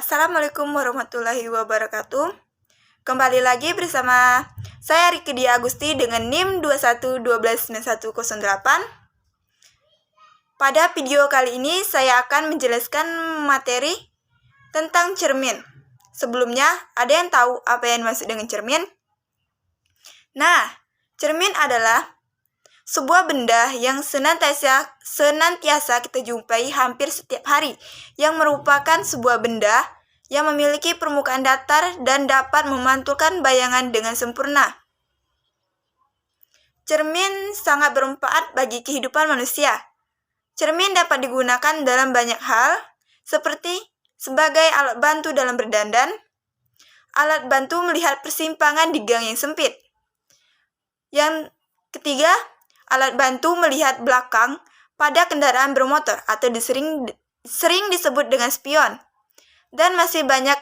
Assalamualaikum warahmatullahi wabarakatuh. Kembali lagi bersama saya Riki Dia Agusti dengan NIM 21129108. Pada video kali ini saya akan menjelaskan materi tentang cermin. Sebelumnya, ada yang tahu apa yang dimaksud dengan cermin? Nah, cermin adalah sebuah benda yang senantiasa kita jumpai hampir setiap hari, yang merupakan sebuah benda yang memiliki permukaan datar dan dapat memantulkan bayangan dengan sempurna. Cermin sangat bermanfaat bagi kehidupan manusia. Cermin dapat digunakan dalam banyak hal, seperti sebagai alat bantu dalam berdandan, alat bantu melihat persimpangan di gang yang sempit. Yang ketiga, alat bantu melihat belakang pada kendaraan bermotor atau sering disebut dengan spion. Dan masih banyak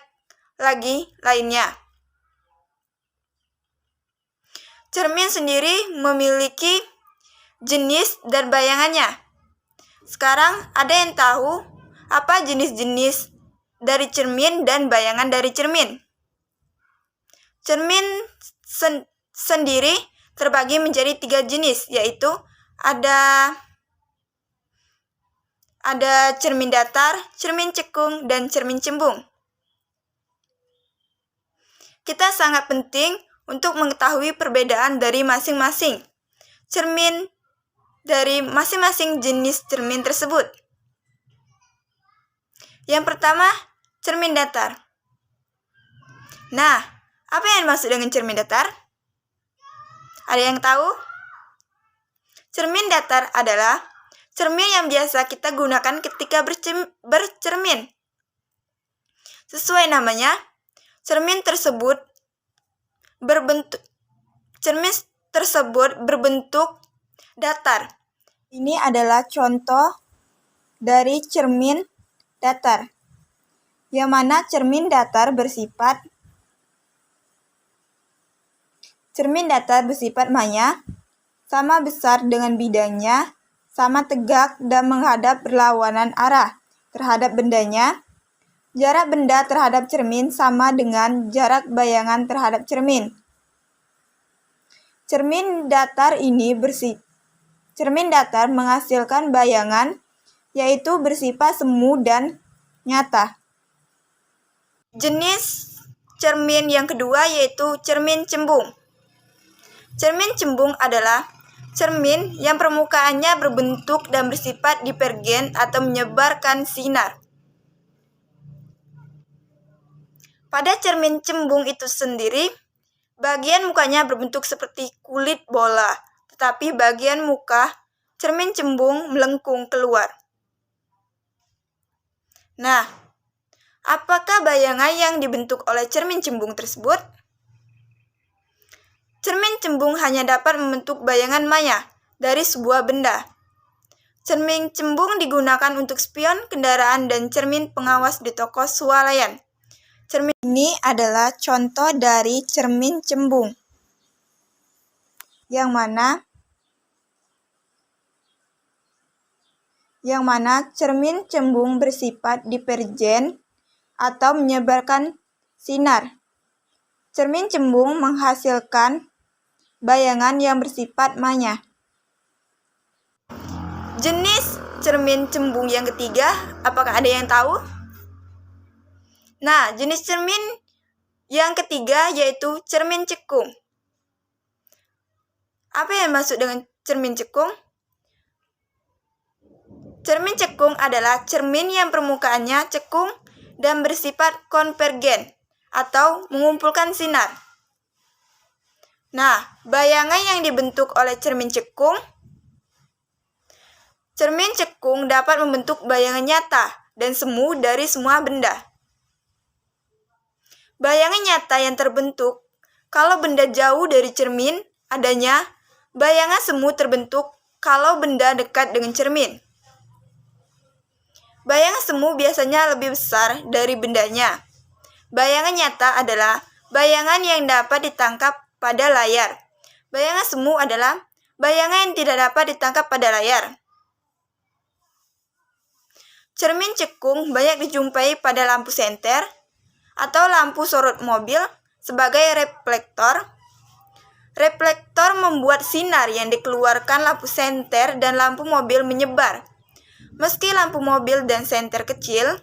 lagi lainnya. Cermin sendiri memiliki jenis dan bayangannya. Sekarang ada yang tahu apa jenis-jenis dari cermin dan bayangan dari cermin? Cermin sendiri terbagi menjadi 3 jenis, yaitu ada cermin datar, cermin cekung, dan cermin cembung. Kita sangat penting untuk mengetahui perbedaan dari masing-masing cermin dari masing-masing jenis cermin tersebut. Yang pertama, cermin datar. Nah, apa yang dimaksud dengan cermin datar? Ada yang tahu? Cermin datar adalah cermin yang biasa kita gunakan ketika bercermin. Sesuai namanya, cermin tersebut berbentuk datar. Ini adalah contoh dari cermin datar, yang mana cermin datar bersifat maya, sama besar dengan bidangnya, sama tegak dan menghadap berlawanan arah terhadap bendanya. Jarak benda terhadap cermin sama dengan jarak bayangan terhadap cermin. Cermin datar menghasilkan bayangan, yaitu bersifat semu dan nyata. Jenis cermin yang kedua yaitu cermin cembung. Cermin cembung adalah cermin yang permukaannya berbentuk dan bersifat divergen atau menyebarkan sinar. Pada cermin cembung itu sendiri, bagian mukanya berbentuk seperti kulit bola, tetapi bagian muka cermin cembung melengkung keluar. Nah, apakah bayangan yang dibentuk oleh cermin cembung tersebut? Cermin cembung hanya dapat membentuk bayangan maya dari sebuah benda. Cermin cembung digunakan untuk spion kendaraan dan cermin pengawas di toko swalayan. Cermin ini adalah contoh dari cermin cembung, yang mana cermin cembung bersifat divergen atau menyebarkan sinar. Cermin cembung menghasilkan bayangan yang bersifat maya. Jenis cermin cembung yang ketiga, apakah ada yang tahu? Nah, jenis cermin yang ketiga yaitu cermin cekung. Apa yang dimaksud dengan cermin cekung? Cermin cekung adalah cermin yang permukaannya cekung dan bersifat konvergen atau mengumpulkan sinar. Nah, bayangan yang dibentuk oleh cermin cekung dapat membentuk bayangan nyata dan semu dari semua benda. Bayangan nyata yang terbentuk kalau benda jauh dari cermin adanya, bayangan semu terbentuk kalau benda dekat dengan cermin. Bayangan semu biasanya lebih besar dari bendanya. Bayangan nyata adalah bayangan yang dapat ditangkap pada layar. Bayangan semu adalah bayangan yang tidak dapat ditangkap pada layar. cermin cekung banyak dijumpai pada lampu senter atau lampu sorot mobil sebagai reflektor. Reflektor membuat sinar yang dikeluarkan lampu senter dan lampu mobil menyebar. Meski lampu mobil dan senter kecil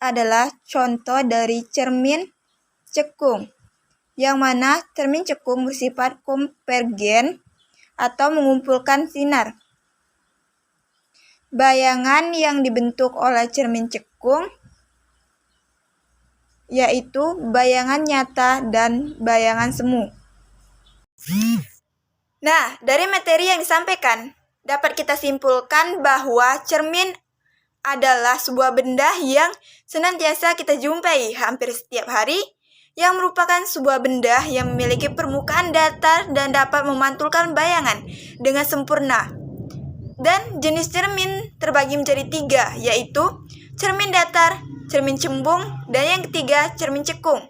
adalah contoh dari cermin cekung, yang mana cermin cekung bersifat konvergen atau mengumpulkan sinar. Bayangan yang dibentuk oleh cermin cekung yaitu bayangan nyata dan bayangan semu. Nah, dari materi yang disampaikan, dapat kita simpulkan bahwa cermin adalah sebuah benda yang senantiasa kita jumpai hampir setiap hari, yang merupakan sebuah benda yang memiliki permukaan datar dan dapat memantulkan bayangan dengan sempurna. Dan jenis cermin terbagi menjadi 3, yaitu cermin datar, cermin cembung, dan yang ketiga cermin cekung.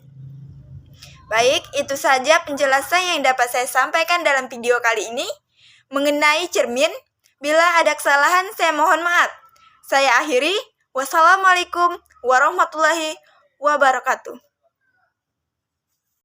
Baik, itu saja penjelasan yang dapat saya sampaikan dalam video kali ini mengenai cermin. Bila ada kesalahan, saya mohon maaf. Saya akhiri. Wassalamualaikum warahmatullahi wabarakatuh.